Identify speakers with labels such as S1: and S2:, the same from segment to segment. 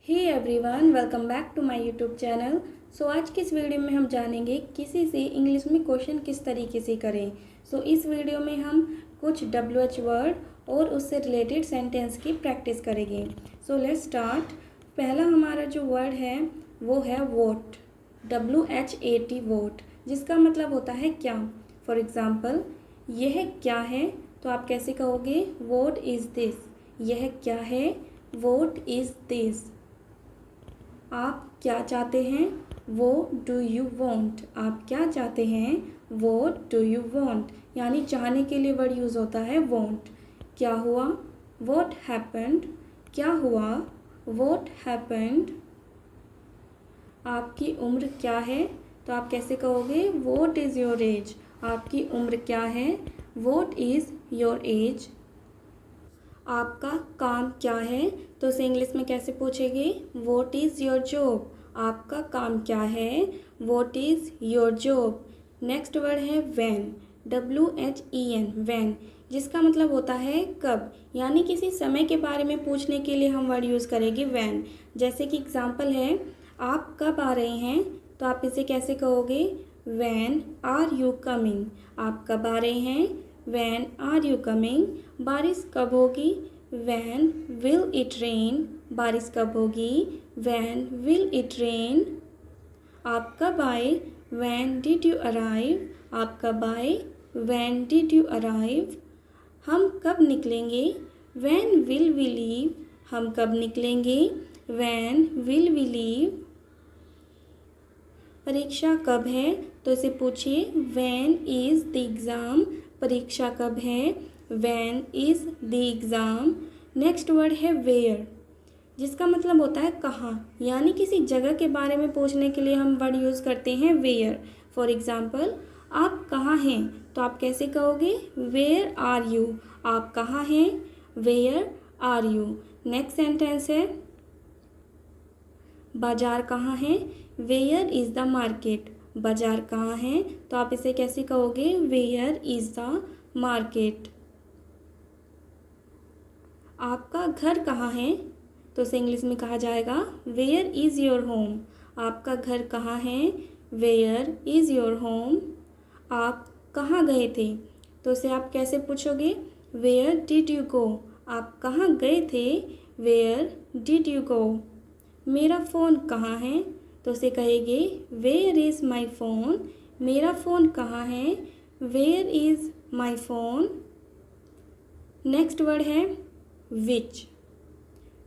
S1: Hey everyone, welcome back to my YouTube channel. आज की इस वीडियो में हम जानेंगे किसी से इंग्लिश में क्वेश्चन किस तरीके से करें। इस वीडियो में हम कुछ WH वर्ड और उससे रिलेटेड सेंटेंस की प्रैक्टिस करेंगे। Let's start. पहला हमारा जो वर्ड है वो है वोट, WHAT वोट, जिसका मतलब होता है क्या। फॉर एग्ज़ाम्पल, यह क्या है तो आप कैसे कहोगे, वोट इज़ दिस। यह क्या है, वोट इज़ दिस। आप क्या चाहते हैं, वो डू यू वॉन्ट। आप क्या चाहते हैं, वो डू यू वॉन्ट। यानी चाहने के लिए वर्ड यूज़ होता है वॉन्ट। क्या हुआ, वॉट हैपेंड। क्या हुआ, वॉट हैपेंड। आपकी उम्र क्या है तो आप कैसे कहोगे, वॉट इज़ योर एज। आपकी उम्र क्या है, वॉट इज़ योर एज। आपका काम क्या है तो उसे इंग्लिश में कैसे पूछेंगे, वॉट इज़ योर जॉब। आपका काम क्या है, what is your job. Next word है वैन, WHEN वैन, जिसका मतलब होता है कब। यानी किसी समय के बारे में पूछने के लिए हम वर्ड यूज़ करेंगे वैन। जैसे कि एग्जांपल है, आप कब आ रहे हैं तो आप इसे कैसे कहोगे, वैन आर यू कमिंग। आप कब आ रहे हैं, वैन आर यू कमिंग। बारिश कब होगी, वैन विल इट रेन। बारिश कब होगी, वैन विल इट रेन। आप कब आए, वैन डिड यू अराइव। आप कब आए, वैन डिड यू अराइव। हम कब निकलेंगे, वैन विल वी लीव। हम कब निकलेंगे, वैन विल वी लीव। परीक्षा कब है तो इसे पूछिए, वैन इज़ द एग्ज़ाम। परीक्षा कब है, van is the exam. Next word है वेयर, जिसका मतलब होता है कहाँ। यानी किसी जगह के बारे में पूछने के लिए हम वर्ड यूज़ करते हैं वेयर। फॉर एग्ज़ाम्पल, आप कहाँ हैं तो आप कैसे कहोगे, वेयर आर यू। आप कहाँ हैं, where are you. Next sentence है, बाजार कहाँ है, वेयर इज़ द मार्केट। बाजार कहाँ है तो आप इसे कैसे कहोगे, वेयर इज़ द मार्केट। आपका घर कहाँ है तो उसे इंग्लिश में कहा जाएगा, वेयर इज़ योर होम। आपका घर कहाँ है, वेयर इज़ योर होम। आप कहाँ गए थे तो उसे आप कैसे पूछोगे, वेयर डिड यू गो। आप कहाँ गए थे, वेयर डिड यू गो। मेरा फ़ोन कहाँ है तो उसे कहेंगे, वेयर इज़ माई फ़ोन। मेरा फ़ोन कहाँ है, where is my phone. Next word है विच,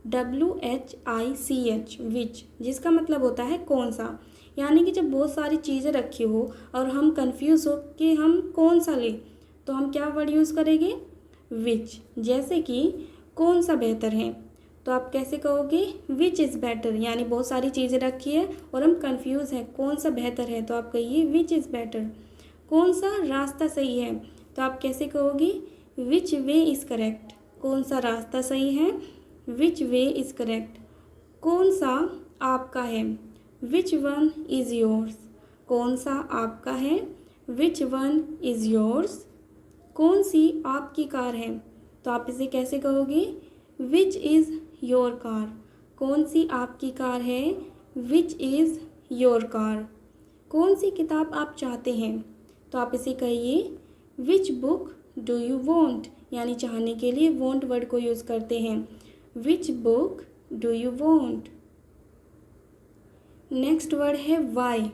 S1: WHICH विच, जिसका मतलब होता है कौन सा। यानी कि जब बहुत सारी चीज़ें रखी हो और हम कंफ्यूज हो कि हम कौन सा लें तो हम क्या वर्ड यूज़ करेंगे, विच। जैसे कि कौन सा बेहतर है तो आप कैसे कहोगे, विच इज़ बेटर। यानी बहुत सारी चीज़ें रखी है और हम कंफ्यूज हैं कौन सा बेहतर है तो आप कहिए विच इज़ बेटर। कौन सा रास्ता सही है तो आप कैसे कहोगे, विच वे इज़ करेक्ट। कौन सा रास्ता सही है, विच वे इज़ करेक्ट। कौन सा आपका है, विच वन इज़ योर्स। कौन सा आपका है, विच वन इज़ योर्स। कौन सी आपकी कार है तो आप इसे कैसे कहोगे, विच इज़ योर कार। कौन सी आपकी कार है, विच इज़ योर कार। कौन सी किताब आप चाहते हैं तो आप इसे कहिए, which book do you want. यानी चाहने के लिए वॉन्ट वर्ड को यूज़ करते हैं, which book do you want. Next word है वाई,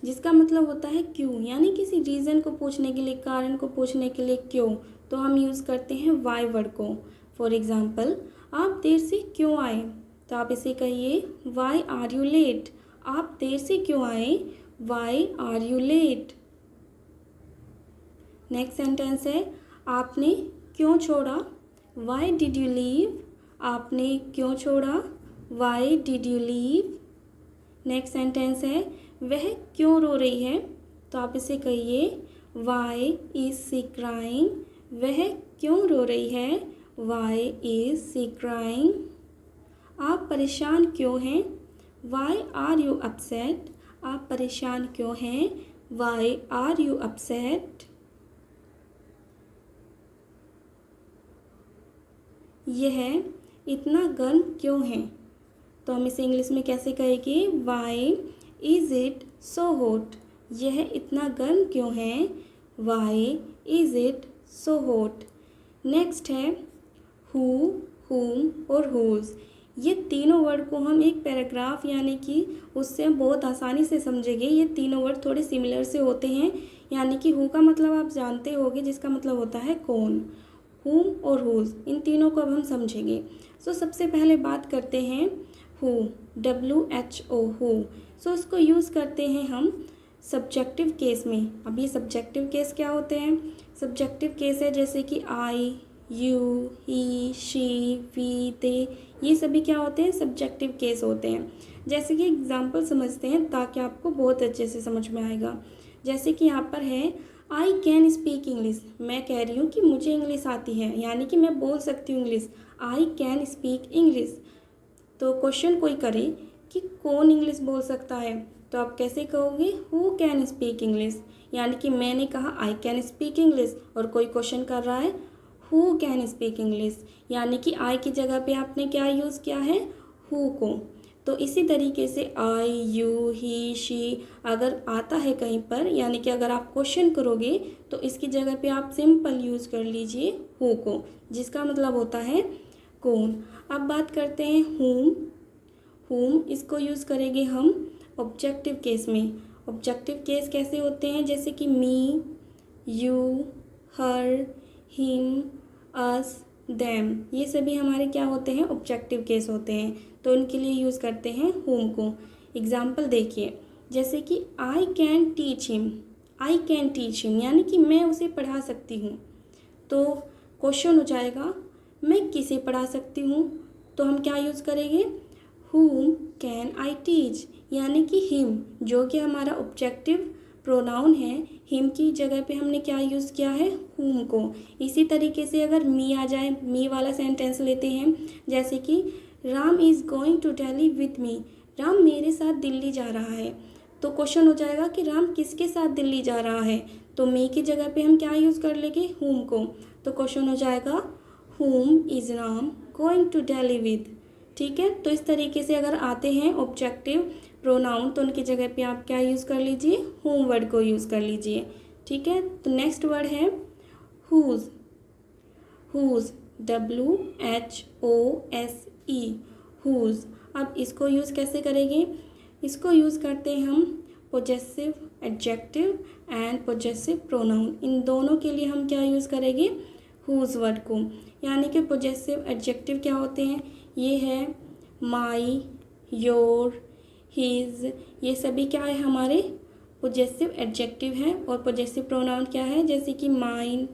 S1: जिसका मतलब होता है क्यों। यानी किसी रीज़न को पूछने के लिए, कारण को पूछने के लिए क्यों, तो हम यूज़ करते हैं वाई वर्ड को। फॉर एग्ज़ाम्पल, आप देर से क्यों आए तो आप इसे कहिए, वाई आर यू लेट। आप देर से क्यों आए, why are you late. Next sentence है, आपने क्यों छोड़ा, वाई डिड यू लीव। आपने क्यों छोड़ा, why did you leave. Next sentence है, वह क्यों रो रही है तो आप इसे कहिए, वाई इज़ सी क्राइंग। वह क्यों रो रही है, वाई इज़ सी क्राइंग। आप परेशान क्यों हैं, वाई आर यू अपसेट। आप परेशान क्यों हैं, वाई आर यू अपसेट। यह इतना गर्म क्यों है तो हम इसे इंग्लिश में कैसे कहेंगे? Why is it so hot? यह इतना गर्म क्यों है? Why is it so hot? Next है हु, हुम और हुज़। ये तीनों वर्ड को हम एक पैराग्राफ यानी कि उससे हम बहुत आसानी से समझेंगे। ये तीनों वर्ड थोड़े सिमिलर से होते हैं, यानी कि हु का मतलब आप जानते होंगे, जिसका मतलब होता है कौन। हुम और हुज़, इन तीनों को अब हम समझेंगे। सो सबसे पहले बात करते हैं हु, WHO, हु। सो इसको यूज़ करते हैं हम सब्जेक्टिव केस में। अब ये सब्जेक्टिव केस क्या होते हैं? सब्जेक्टिव केस है जैसे कि आई, यू, ही, शी, वी, दे, ये सभी क्या होते हैं? सब्जेक्टिव केस होते हैं। जैसे कि एग्जाम्पल समझते हैं ताकि आपको बहुत अच्छे से समझ में आएगा। जैसे कि यहाँ पर है आई कैन स्पीक इंग्लिश। मैं कह रही हूँ कि मुझे इंग्लिश आती है, यानी कि मैं बोल सकती हूँ English. I can speak English. तो क्वेश्चन कोई करे कि कौन इंग्लिश बोल सकता है, तो आप कैसे कहोगे? Who can speak English. यानी कि मैंने कहा आई कैन स्पीक इंग्लिश और कोई क्वेश्चन कर रहा है हु कैन स्पीक इंग्लिश, यानी कि आई की जगह पे आपने क्या यूज़ किया है? Who co. तो इसी तरीके से आई, यू, ही, शी अगर आता है कहीं पर, यानी कि अगर आप क्वेश्चन करोगे तो इसकी जगह पे आप सिंपल यूज़ कर लीजिए हु को, जिसका मतलब होता है कौन। अब बात करते हैं हुम। हुम इसको यूज़ करेंगे हम ऑब्जेक्टिव केस में। ऑब्जेक्टिव केस कैसे होते हैं? जैसे कि me, you, her, him, us, them, ये सभी हमारे क्या होते हैं? ऑब्जेक्टिव केस होते हैं। तो उनके लिए यूज़ करते हैं हुम को। एग्जाम्पल देखिए, जैसे कि I can teach him. I can teach him यानी कि मैं उसे पढ़ा सकती हूँ। तो क्वेश्चन हो जाएगा मैं किसे पढ़ा सकती हूँ? तो हम क्या यूज़ करेंगे? whom कैन आई टीच, यानी कि हिम, जो कि हमारा ऑब्जेक्टिव प्रोनाउन है, हिम की जगह पे हमने क्या यूज़ किया है? whom को। इसी तरीके से अगर मी आ जाए, मी वाला सेंटेंस लेते हैं, जैसे कि Ram is going to Delhi with me. Ram मेरे साथ दिल्ली जा रहा है। तो क्वेश्चन हो जाएगा कि राम किसके साथ दिल्ली जा रहा है? तो मी की जगह पे हम क्या यूज़ कर लेंगे? whom को। तो क्वेश्चन हो जाएगा whom is Ram going to Delhi with. ठीक है, तो इस तरीके से अगर आते हैं ऑब्जेक्टिव प्रोनाउन तो उनकी जगह पे आप क्या यूज़ कर लीजिए? होम वर्ड को यूज़ कर लीजिए। ठीक है, तो नेक्स्ट वर्ड है हुज़। Who's, WHOSE, who's. अब इसको यूज़ कैसे करेंगे? इसको यूज़ करते हैं हम possessive adjective and possessive pronoun. इन दोनों के लिए हम क्या यूज़ करेंगे? हुज़ वर्ड को। यानी कि पोजेसिव एडजेक्टिव क्या होते हैं? ये है माई, योर, हिज, ये सभी क्या है? हमारे पोजेसिव एडजेक्टिव हैं। और पोजेसिव प्रोनाउन क्या है? जैसे कि माइन,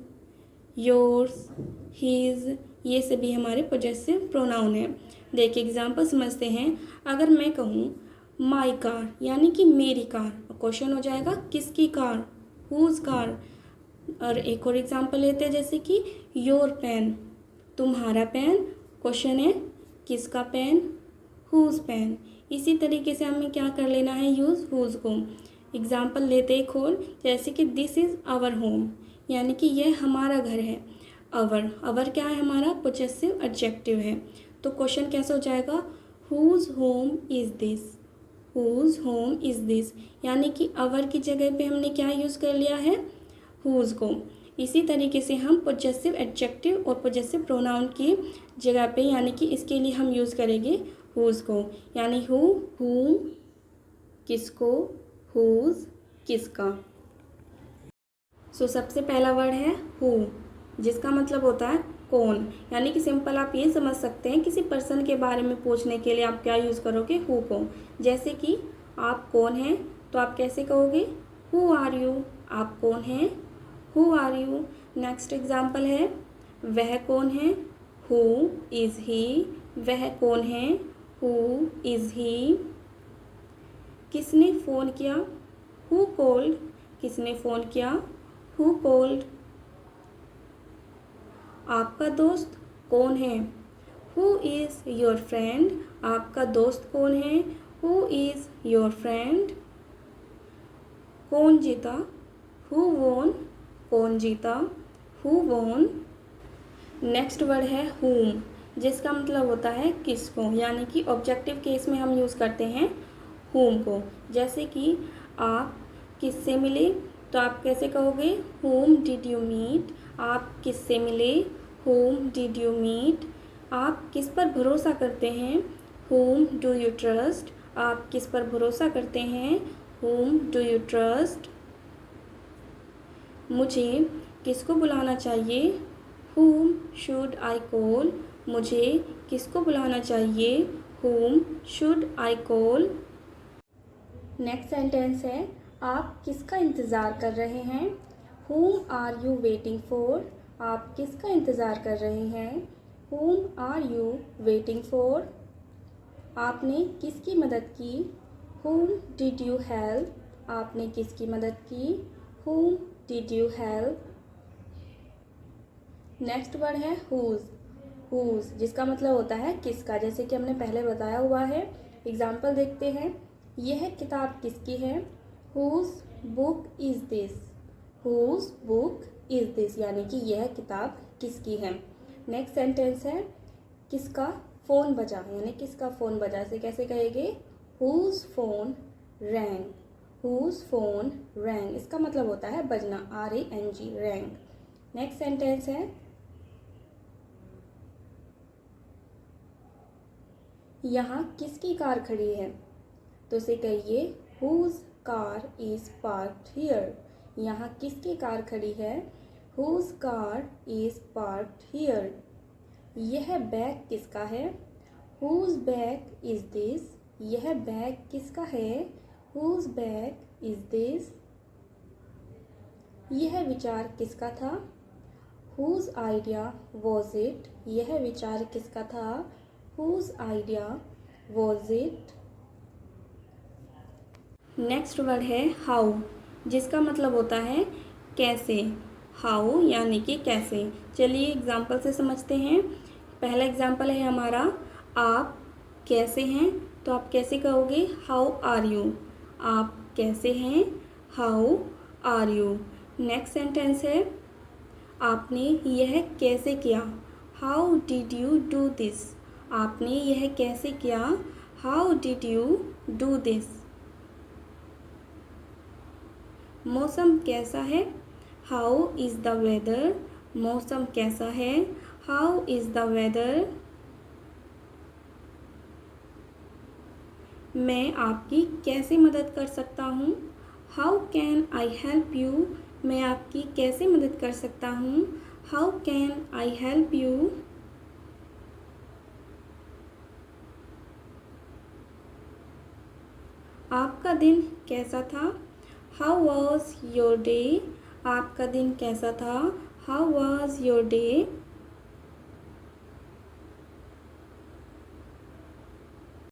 S1: योर्स, हिज, ये सभी हमारे पोजेसिव प्रोनाउन हैं। देखिए एग्जाम्पल समझते हैं। अगर मैं कहूँ माई कार यानी कि मेरी कार, क्वेश्चन हो जाएगा किसकी कार? Whose car. और एक और एग्जाम्पल लेते हैं, जैसे कि योर पेन, तुम्हारा पेन, क्वेश्चन है किसका पेन? Whose pen. इसी तरीके से हमें क्या कर लेना है? यूज़ हुज को। एग्जाम्पल लेते एक और, जैसे कि दिस इज़ आवर होम, यानी कि यह हमारा घर है। अवर क्या है? हमारा पोजेसिव एडजेक्टिव है। तो क्वेश्चन कैसे हो जाएगा? Whose home is this. Whose home is this, यानी कि अवर की जगह पे हमने क्या यूज़ कर लिया है? हुज को। इसी तरीके से हम पोजेसिव एडजेक्टिव और पोजेसिव प्रोनाउन की जगह पे, यानी कि इसके लिए हम यूज़ करेंगे हुज को। यानी हु, हुम, किसको, हुज, किसका। सो सबसे पहला वर्ड है हु, जिसका मतलब होता है कौन। यानी कि सिंपल आप ये समझ सकते हैं किसी पर्सन के बारे में पूछने के लिए आप क्या यूज़ करोगे? Who co. जैसे कि आप कौन हैं, तो आप कैसे कहोगे? Who are you. आप कौन हैं? Who are you. Next example है वह कौन है? Who is he. वह कौन है? Who is he. किसने फ़ोन किया? Who called. किसने फ़ोन किया? Who called. आपका दोस्त कौन है? Who is your friend. आपका दोस्त कौन है? Who is your friend. कौन जीता? Who won. कौन जीता? Who won. नेक्स्ट वर्ड है whom, जिसका मतलब होता है किसको, यानी कि ऑब्जेक्टिव केस में हम यूज़ करते हैं whom को। जैसे कि आप किससे मिले, तो आप कैसे कहोगे whom did you meet। आप किससे मिले, whom did you meet। आप किस पर भरोसा करते हैं, whom do you trust। आप किस पर भरोसा करते हैं, whom do you trust। मुझे किसको बुलाना चाहिए, whom should I call। मुझे किसको बुलाना चाहिए, whom should I call। Next sentence है, आप किसका इंतज़ार कर रहे हैं, whom are you waiting for। आप किसका इंतज़ार कर रहे हैं, whom are you waiting for। आपने किसकी मदद की, whom did you help। आपने किसकी मदद की, whom did you help। Next word है whose जिसका मतलब होता है किसका, जैसे कि हमने पहले बताया हुआ है। एग्जाम्पल देखते हैं, यह किताब किसकी है, whose book is this। whose book is this यानी कि यह किताब किसकी है। नेक्स्ट सेंटेंस है, किसका फ़ोन बजा, यानी किसका फ़ोन बजा से कैसे कहेंगे, whose phone rang। whose phone rang इसका मतलब होता है बजना, RANG rang। नेक्स्ट सेंटेंस है, यहाँ किसकी कार खड़ी है, तो इसे कहिए whose car is parked here। यहाँ किसकी कार खड़ी है, whose car is parked here। यह बैग किसका है, whose bag is this। यह बैग किसका है, whose bag is this। यह विचार किसका था, whose idea was it। यह विचार किसका था, whose idea was it। Next word है हाउ, जिसका मतलब होता है कैसे, हाउ यानी कि कैसे। चलिए एग्जाम्पल से समझते हैं। पहला एग्जाम्पल है हमारा, आप कैसे हैं, तो आप कैसे कहोगे, हाउ आर यू। आप कैसे हैं, how are you. Next sentence है, आपने यह कैसे किया, how did you do this. आपने यह कैसे किया, how did you do this. मौसम कैसा है, हाउ इज़ द वेदर। मौसम कैसा है, हाउ इज़ द वेदर। मैं आपकी कैसे मदद कर सकता हूँ, how can I help you. मैं आपकी कैसे मदद कर सकता हूँ, how can I help you. आपका दिन कैसा था, हाउ वॉज योर डे। आपका दिन कैसा था, हाउ वॉज योर डे।